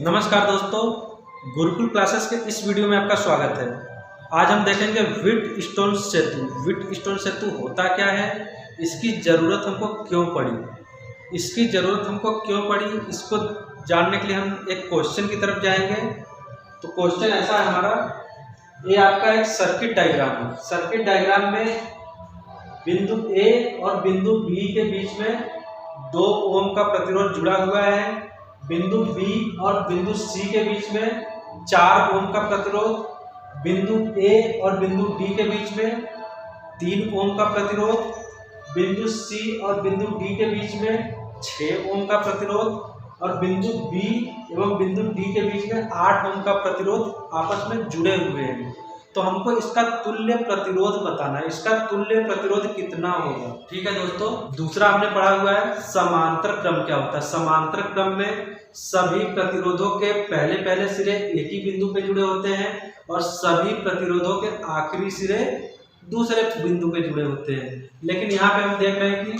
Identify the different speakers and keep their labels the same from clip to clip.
Speaker 1: नमस्कार दोस्तों, गुरुकुल क्लासेस के इस वीडियो में आपका स्वागत है। आज हम देखेंगे व्हीटस्टोन सेतु। व्हीटस्टोन सेतु होता क्या है, इसकी ज़रूरत हमको क्यों पड़ी, इसको जानने के लिए हम एक क्वेश्चन की तरफ जाएंगे। तो क्वेश्चन ऐसा है हमारा, ये आपका एक सर्किट डायग्राम है। सर्किट डायग्राम में बिंदु ए और बिंदु बी के बीच में 2 ओम का प्रतिरोध जुड़ा हुआ है। बिंदु बी और बिंदु सी के बीच में 4 ओम का प्रतिरोध, बिंदु ए और बिंदु डी के बीच में 3 ओम का प्रतिरोध, बिंदु सी और बिंदु डी के बीच में 6 ओम का प्रतिरोध और बिंदु बी एवं बिंदु डी के बीच में 8 ओम का प्रतिरोध आपस में जुड़े हुए हैं। तो हमको इसका तुल्य प्रतिरोध बताना है, इसका तुल्य प्रतिरोध कितना होगा। ठीक है दोस्तों, दूसरा हमने पढ़ा हुआ है समांतर क्रम क्या होता है। समांतर क्रम में सभी प्रतिरोधों के पहले सिरे एक ही बिंदु पे जुड़े होते हैं और सभी प्रतिरोधों के आखिरी सिरे दूसरे बिंदु पे जुड़े होते हैं। लेकिन यहाँ पे हम देख रहे हैं कि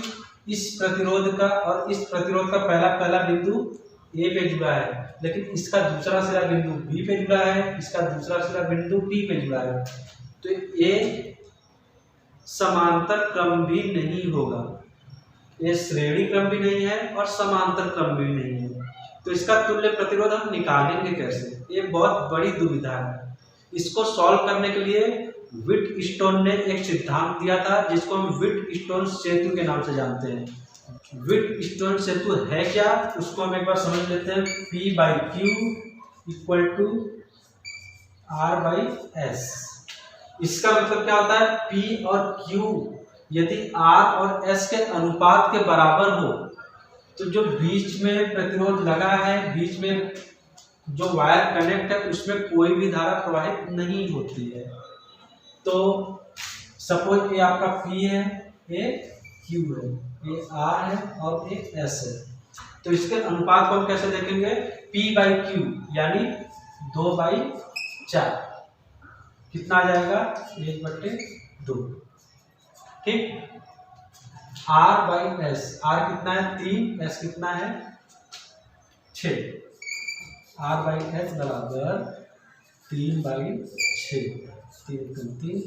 Speaker 1: इस प्रतिरोध का और इस प्रतिरोध का पहला बिंदु ए पे जुड़ा है, लेकिन इसका दूसरा सिरा बिंदु बी पे जुड़ा है, इसका दूसरा सिरा बिंदु डी पे जुड़ा है। तो ये समांतर क्रम भी नहीं होगा, ये श्रेणी क्रम भी नहीं है और समांतर क्रम भी नहीं है। तो इसका तुल्य प्रतिरोध हम निकालेंगे कैसे, ये बहुत बड़ी दुविधा है। इसको सॉल्व करने के लिए व्हीटस्टोन ने एक सिद्धांत दिया था जिसको हम व्हीटस्टोन सेतु के नाम से जानते हैं। व्हीटस्टोन सेतु है क्या, उसको हम एक बार समझ लेते हैं। P/Q equal to R/S। इसका मतलब क्या होता है, P और Q यदि R और S के अनुपात के बराबर हो तो जो बीच में प्रतिरोध लगा है, बीच में जो वायर कनेक्ट है, उसमें कोई भी धारा प्रवाहित नहीं होती है। तो सपोज ये आपका P है, ये Q है, ये R है और ये S है। तो इसके अनुपात को हम कैसे देखेंगे, P/Q यानी 2/4 कितना आ जाएगा, 1/2। ठीक, R/S, R कितना है 3, S कितना है 6। R/S बराबर 3/6, 3×3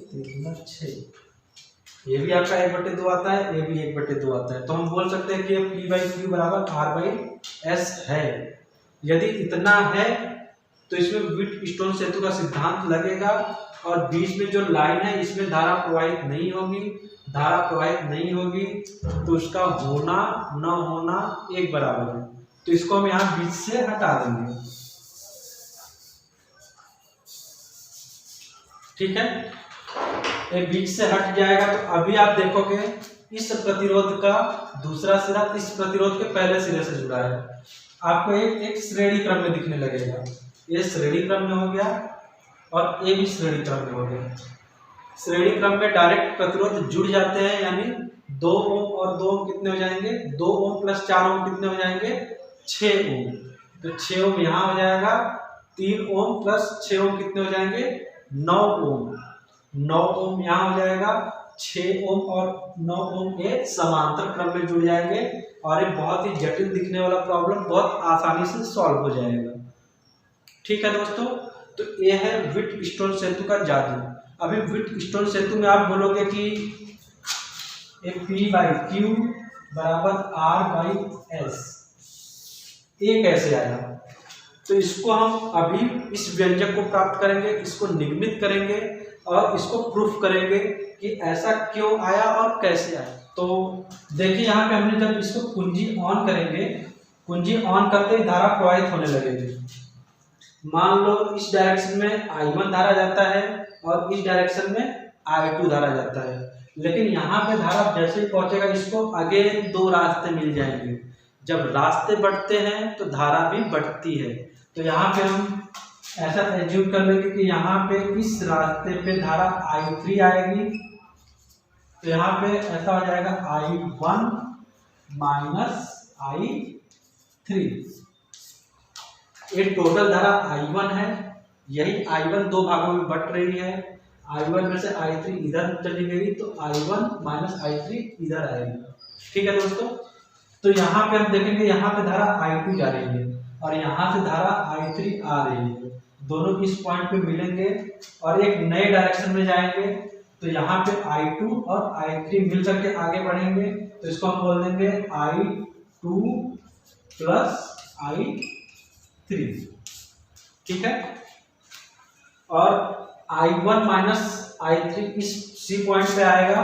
Speaker 1: ये भी आपका 1/2 आता है, ये भी 1/2 आता है। तो हम बोल सकते हैं कि P/Q बराबर R/S है। यदि इतना है तो इसमें व्हीटस्टोन सेतु का सिद्धांत लगेगा और बीच में जो लाइन है इसमें धारा प्रवाहित नहीं होगी, तो उसका होना न होना एक बराबर है। तो इसको हम यहाँ बीच से हटा देंगे। ठीक है, ये बीच से हट जाएगा। तो अभी आप देखोगे इस प्रतिरोध का दूसरा सिरा इस प्रतिरोध के पहले सिरे से जुड़ा है। आपको एक श्रेणी क्रम में दिखने लगेगा, ये श्रेणी क्रम में हो गया और ये भी श्रेणी क्रम में हो गया। श्रेणी क्रम में डायरेक्ट प्रतिरोध जुड़ जाते हैं, यानी 2 ओम और 2 ओम कितने हो जाएंगे, 2 ओम प्लस 4 ओम कितने हो जाएंगे, 6 ओम। तो 6 ओम यहाँ हो जाएगा, 3 ओम प्लस 6 ओम कितने हो जाएंगे, 9 ओम। 9 ओम यहाँ हो जाएगा, 6 ओम और 9 ओम ये समांतर क्रम में जुड़ जाएंगे और ये बहुत ही जटिल दिखने वाला प्रॉब्लम बहुत आसानी से सॉल्व हो जाएगा। ठीक है दोस्तों, तो ये है व्हीटस्टोन सेतु का जादू। अभी व्हीटस्टोन सेतु में आप बोलोगे कि P/Q बराबर R/S, ये कैसे आया। तो इसको हम अभी इस व्यंजक को प्राप्त करेंगे, इसको निगमित करेंगे और इसको प्रूफ करेंगे कि ऐसा क्यों आया और कैसे आया। तो देखिए यहाँ पे हमने जब इसको कुंजी ऑन करेंगे, कुंजी ऑन करते ही धारा प्रवाहित होने लगेगी। मान लो इस डायरेक्शन में I1 धारा जाता है और इस डायरेक्शन में I2 धारा जाता है, लेकिन यहाँ पे धारा जैसे ही पहुंचेगा इसको आगे 2 रास्ते मिल जाएंगे। जब रास्ते बढ़ते हैं तो धारा भी बढ़ती है। तो यहाँ पे हम ऐसा एज्यूम कर लेंगे कि यहाँ पे इस रास्ते पे धारा I3 आएगी, तो यहाँ पे ऐसा हो जाएगा I1 माइनस I3। ये टोटल धारा I1 है, यही I1 2 भागों में बट रही है। I1 में से I3 इधर चली गई तो I1 माइनस I3 इधर आएगी। ठीक है दोस्तों, तो यहाँ पे हम देखेंगे यहाँ पे धारा I2 जा रही है और यहाँ से धारा I3 आ रही है, दोनों इस पॉइंट पे मिलेंगे और एक नए डायरेक्शन में जाएंगे। तो यहाँ पे I2 और I3 मिल करके आगे बढ़ेंगे, तो इसको हम बोल देंगे I2 प्लस I3, ठीक है। और I1 माइनस I3 इस C पॉइंट पे आएगा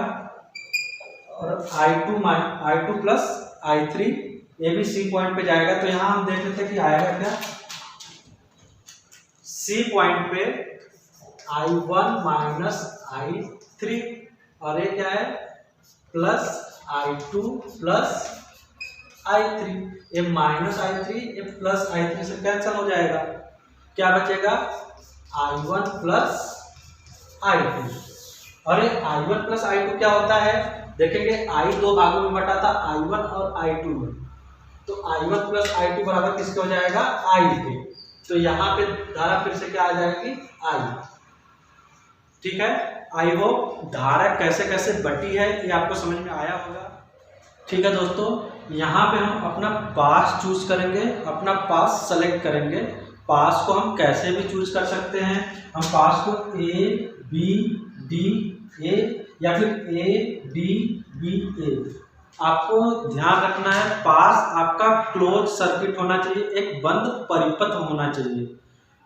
Speaker 1: और I2 प्लस I3 ये भी C पॉइंट पे जाएगा। तो यहाँ हम देख लेते हैं कि आएगा क्या। C पॉइंट पे I1 माइनस I3 और ये क्या है प्लस I2 प्लस I3, ये माइनस I3 ये प्लस I3 से कैंसिल हो जाएगा, क्या बचेगा I1 प्लस I2। और ये I1 प्लस I2 क्या होता है, देखेंगे I दो भागों में बटा था, I1 और I2 में, तो I1 प्लस I2 बराबर किसके हो जाएगा I के। तो यहाँ पे धारा फिर से क्या आ जाएगी I, ठीक है। आई होप धारा कैसे कैसे बटी है ये आपको समझ में आया होगा, ठीक है दोस्तों। यहाँ पे हम अपना पास चूज करेंगे, अपना पास सेलेक्ट करेंगे। पास को हम कैसे भी चूज कर सकते हैं, हम पास को A B D A या फिर A D B A। आपको ध्यान रखना है पास आपका क्लोज सर्किट होना चाहिए, एक बंद परिपथ होना चाहिए।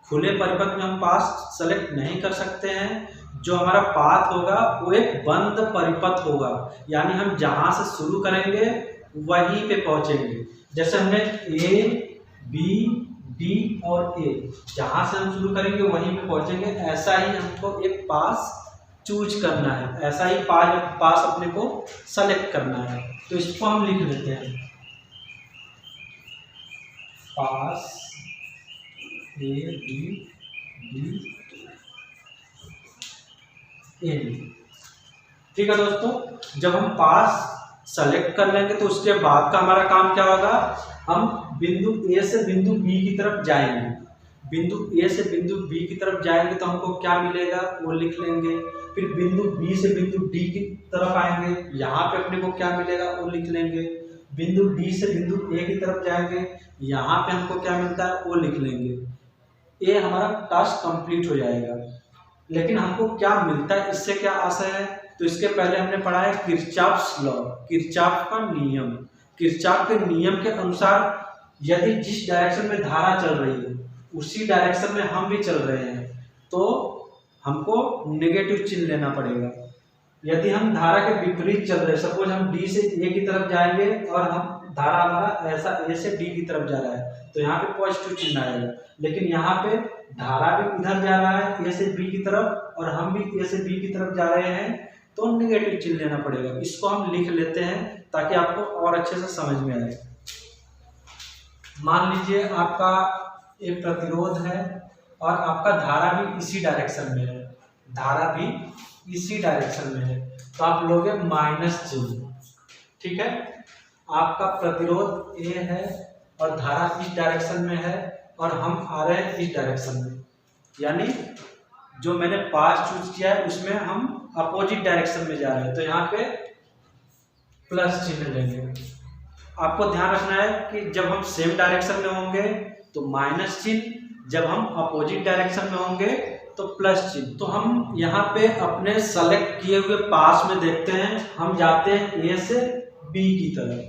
Speaker 1: खुले परिपथ में हम पास सेलेक्ट नहीं कर सकते हैं, जो हमारा पाथ होगा वो एक बंद परिपथ होगा, यानी हम जहाँ से शुरू करेंगे वहीं पे पहुँचेंगे। जैसे हमने A B D और A, जहाँ से हम शुरू करेंगे वहीं पे पहुँचेंगे। ऐसा ही हमको एक पास चूज करना है, ऐसा ही पास अपने को सेलेक्ट करना है। तो इसको हम लिख लेते हैं पास A B D A, ठीक है दोस्तों। जब हम पास सेलेक्ट कर लेंगे तो उसके बाद का हमारा काम क्या होगा, हम बिंदु A से बिंदु B की तरफ जाएंगे। बिंदु A से बिंदु B की तरफ जाएंगे तो हमको क्या मिलेगा वो लिख लेंगे। फिर बिंदु B से बिंदु D की तरफ आएंगे, यहाँ पे अपने को क्या मिलेगा वो लिख लेंगे। बिंदु D से बिंदु A की तरफ जाएंगे, यहाँ पे हमको क्या मिलता है वो लिख लेंगे। ये हमारा टास्क कंप्लीट हो जाएगा। लेकिन हमको क्या मिलता है, इससे क्या आशय है, तो इसके पहले हमने पढ़ा है किरचॉफ्स लॉ, किरचॉफ का नियम। किरचॉफ के नियम के अनुसार यदि जिस डायरेक्शन में धारा चल रही है उसी डायरेक्शन में हम भी चल रहे हैं तो हमको नेगेटिव चिन्ह लेना पड़ेगा। यदि हम धारा के विपरीत चल रहे हैं, सपोज हम D से A की तरफ जाएंगे और हम धारा हमारा ऐसा A से D की तरफ जा रहा है तो यहाँ पे पॉजिटिव चिन्ह आएगा। लेकिन यहाँ पे धारा भी इधर जा रहा है A से B की तरफ और हम भी A से B की तरफ जा रहे हैं तो नेगेटिव चिन्ह लेना पड़ेगा। इसको हम लिख लेते हैं ताकि आपको और अच्छे से समझ में आए। मान लीजिए आपका एक प्रतिरोध है और आपका धारा भी इसी डायरेक्शन में है, धारा भी इसी डायरेक्शन में है, तो आप लोगे माइनस चिन्ह, ठीक है। आपका प्रतिरोध A है और धारा इस डायरेक्शन में है और हम आ रहे हैं इस डायरेक्शन में, यानी जो मैंने पास चूज किया है उसमें हम अपोजिट डायरेक्शन में जा रहे हैं, तो यहाँ पे प्लस चिन्ह लेंगे। आपको ध्यान रखना है कि जब हम सेम डायरेक्शन में होंगे तो माइनस चिन्ह, जब हम अपोजिट डायरेक्शन में होंगे तो प्लस चिन्ह। तो हम यहाँ पे अपने सेलेक्ट किए हुए पास में देखते हैं, हम जाते हैं A से B की तरफ,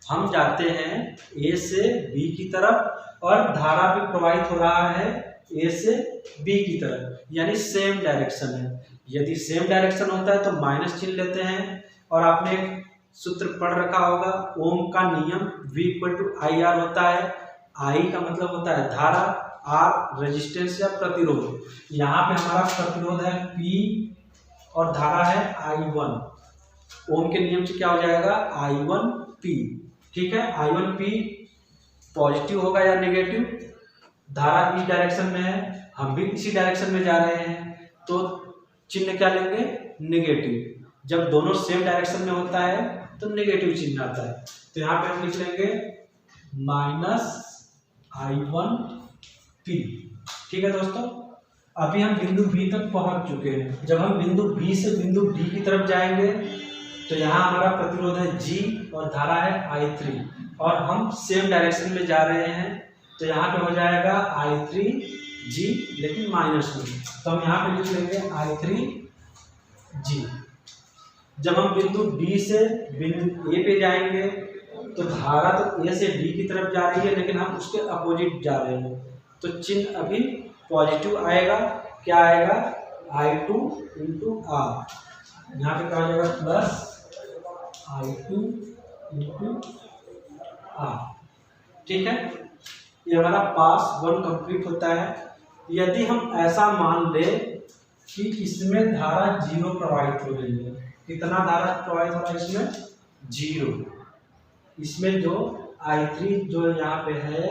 Speaker 1: हम जाते हैं A से B की तरफ और धारा भी प्रवाहित हो रहा है A से B की तरफ, यानी सेम डायरेक्शन है। यदि सेम डायरेक्शन होता है तो माइनस चिन्ह लेते हैं। और आपने एक सूत्र पढ़ रखा होगा ओम का नियम, V = IR होता है। I का मतलब होता है धारा, R रेजिस्टेंस या प्रतिरोध। यहाँ पे हमारा प्रतिरोध है P और धारा है I1। ओम के नियम से क्या हो जाएगा I1P, ठीक है। I1P पॉजिटिव होगा या नेगेटिव, धारा इस डायरेक्शन में है, हम भी इसी डायरेक्शन में जा रहे हैं तो चिन्ह क्या लेंगे नेगेटिव। जब दोनों सेम डायरेक्शन में होता है तो नेगेटिव चिन्ह आता है। तो यहाँ पे हम लिख लेंगे -I1P, ठीक है दोस्तों। अभी हम बिंदु B तक पहुंच चुके हैं। जब हम बिंदु B से बिंदु D की तरफ जाएंगे तो यहाँ हमारा प्रतिरोध है G और धारा है I3 और हम सेम डायरेक्शन में जा रहे हैं तो यहाँ पे हो जाएगा I3G लेकिन माइनस में, तो हम यहाँ पे लिख लेंगे I3G। जब हम बिंदु B से बिंदु A पे जाएंगे तो धारा तो A से D की तरफ जा रही है, लेकिन हम उसके अपोजिट जा रहे हैं, तो चिन्ह अभी पॉजिटिव आएगा। क्या आएगा? I2 इंटू R, यहाँ पे क्या हो जाएगा? Plus I2 into R। ठीक है, ये हमारा पास 1 कंप्लीट होता है। यदि हम ऐसा मान ले कि इसमें धारा 0 प्रवाहित हो रही है, कितना धारा प्रवाहित हो रहा है इसमें? 0। इसमें जो I3 जो यहाँ पे है,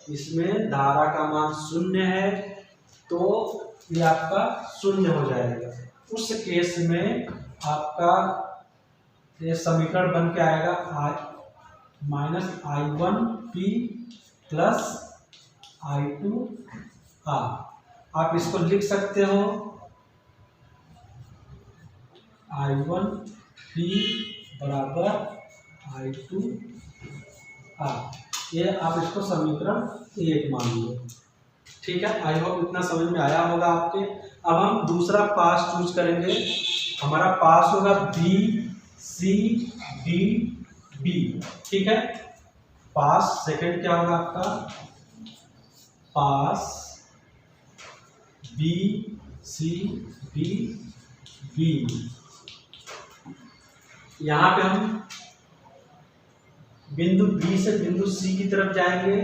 Speaker 1: इसमें धारा का मान 0 है, तो ये आपका 0 हो जाएगा। उस केस में आपका ये समीकरण बन के आएगा -I1P प्लस I2R। आप इसको लिख सकते हो I1P बराबर I2R। ये आप इसको समीकरण 1 मान लो। ठीक है, आई होप इतना समझ में आया होगा आपके। अब हम दूसरा पास चूज करेंगे। हमारा पास होगा BCDB। ठीक है, पास सेकंड क्या होगा आपका? पास BCDB। यहाँ पे हम बिंदु B से बिंदु C की तरफ जाएंगे।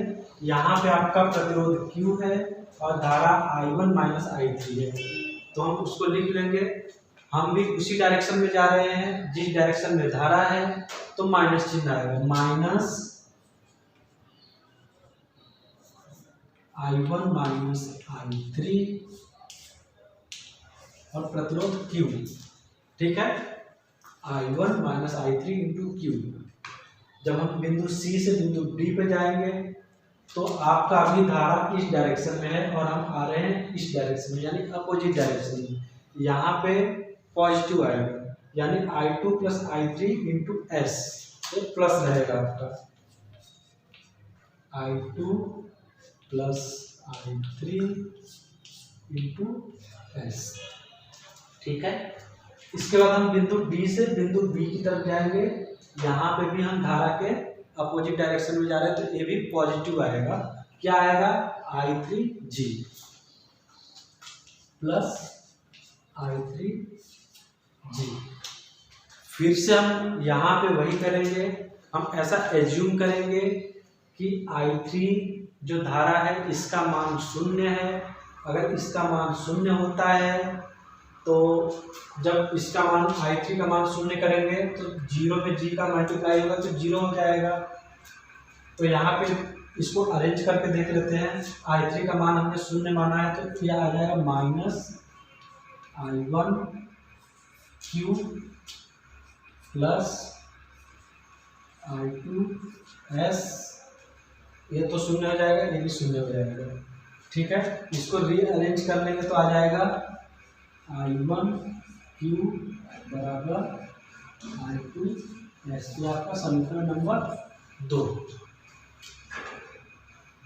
Speaker 1: यहाँ पे आपका प्रतिरोध Q है और धारा I1 माइनस I3 है, तो हम उसको लिख लेंगे। हम भी उसी डायरेक्शन में जा रहे हैं जिस डायरेक्शन में धारा है, तो माइनस चिन्ह आएगा, माइनस I1 माइनस I3 और प्रतिरोध Q। ठीक है, I1 minus I3 into Q। जब हम बिंदु C से बिंदु D पे जाएंगे तो आपका अभी धारा इस डायरेक्शन में है और हम आ रहे हैं इस डायरेक्शन में, यानी अपोजिट डायरेक्शन में। यहाँ पे पॉजिटिव आएगा, यानी I2 plus I3 into S, तो प्लस रहेगा आपका I2 plus I3 into S। ठीक है, इसके बाद हम बिंदु D से बिंदु B की तरफ जाएंगे। यहाँ पे भी हम धारा के अपोजिट डायरेक्शन में जा रहे हैं, तो ये भी पॉजिटिव आएगा। क्या आएगा? I3G plus I3G। फिर से हम यहाँ पे वही करेंगे। हम ऐसा एज्यूम करेंगे कि I3 जो धारा है इसका मान 0 है। अगर इसका मान 0 होता है तो जब इसका मान I3 का मान 0 करेंगे तो 0 पे G का मल्टीप्लाई होगा तो 0 हो जाएगा। तो यहाँ पे इसको अरेंज करके देख लेते हैं। I3 का मान हमने 0 माना है, तो यह आ जाएगा माइनस I1Q प्लस I2S। ये तो 0 हो जाएगा, ये भी 0 हो जाएगा। ठीक है, इसको रीअरेंज कर लेंगे तो आ जाएगा I1Q बराबर I2S। ये आपका समीकरण नंबर 2।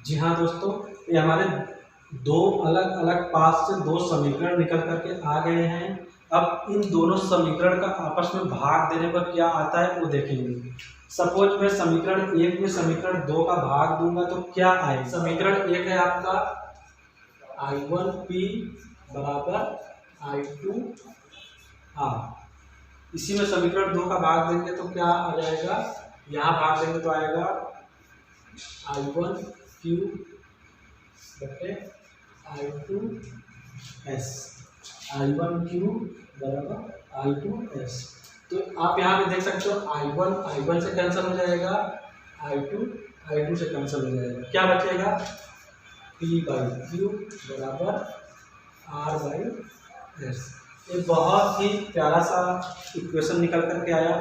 Speaker 1: जी हाँ दोस्तों, ये हमारे दो अलग अलग पास से दो समीकरण निकल करके आ गए हैं। अब इन दोनों समीकरण का आपस में भाग देने पर क्या आता है वो देखेंगे। सपोज मैं समीकरण 1 में समीकरण 2 का भाग दूंगा तो क्या आए। समीकरण 1 है आपका I1P बराबर I2R। इसी में समीकरण 2 का भाग देंगे तो क्या आ जाएगा? यहाँ भाग देंगे तो आएगा I1Q बटे I2S। I1Q बराबर I2S। तो आप यहाँ पे देख सकते हो I1 से कैंसिल हो जाएगा, I2 से कैंसिल हो जाएगा। क्या बचेगा? P/Q बराबर R/S। ये बहुत ही प्यारा सा इक्वेशन निकल करके आया,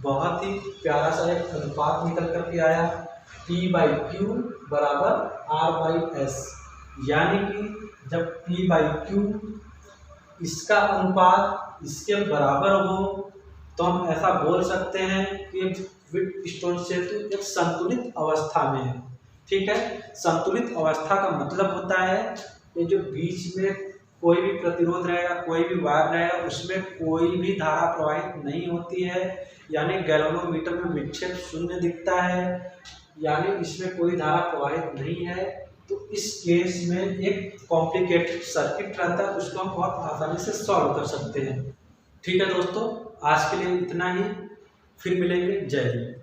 Speaker 1: बहुत ही प्यारा सा एक अनुपात निकल करके आया। P/Q बराबर R/S, यानी कि जब P/Q इसका अनुपात इसके बराबर हो तो हम ऐसा बोल सकते हैं कि व्हिटस्टोन सेतु एक संतुलित अवस्था में है। ठीक है। संतुलित अवस्था का मतलब होता है ये जो बीच में कोई भी प्रतिरोध रहेगा, कोई भी वायर रहेगा, उसमें कोई भी धारा प्रवाहित नहीं होती है, यानी गैल्वेनोमीटर में विक्षेप शून्य दिखता है, यानी इसमें कोई धारा प्रवाहित नहीं है। तो इस केस में एक कॉम्प्लिकेटेड सर्किट रहता है, उसको हम बहुत आसानी से सॉल्व कर सकते हैं। ठीक है दोस्तों, आज के लिए इतना ही, फिर मिलेंगे। जय हिंद।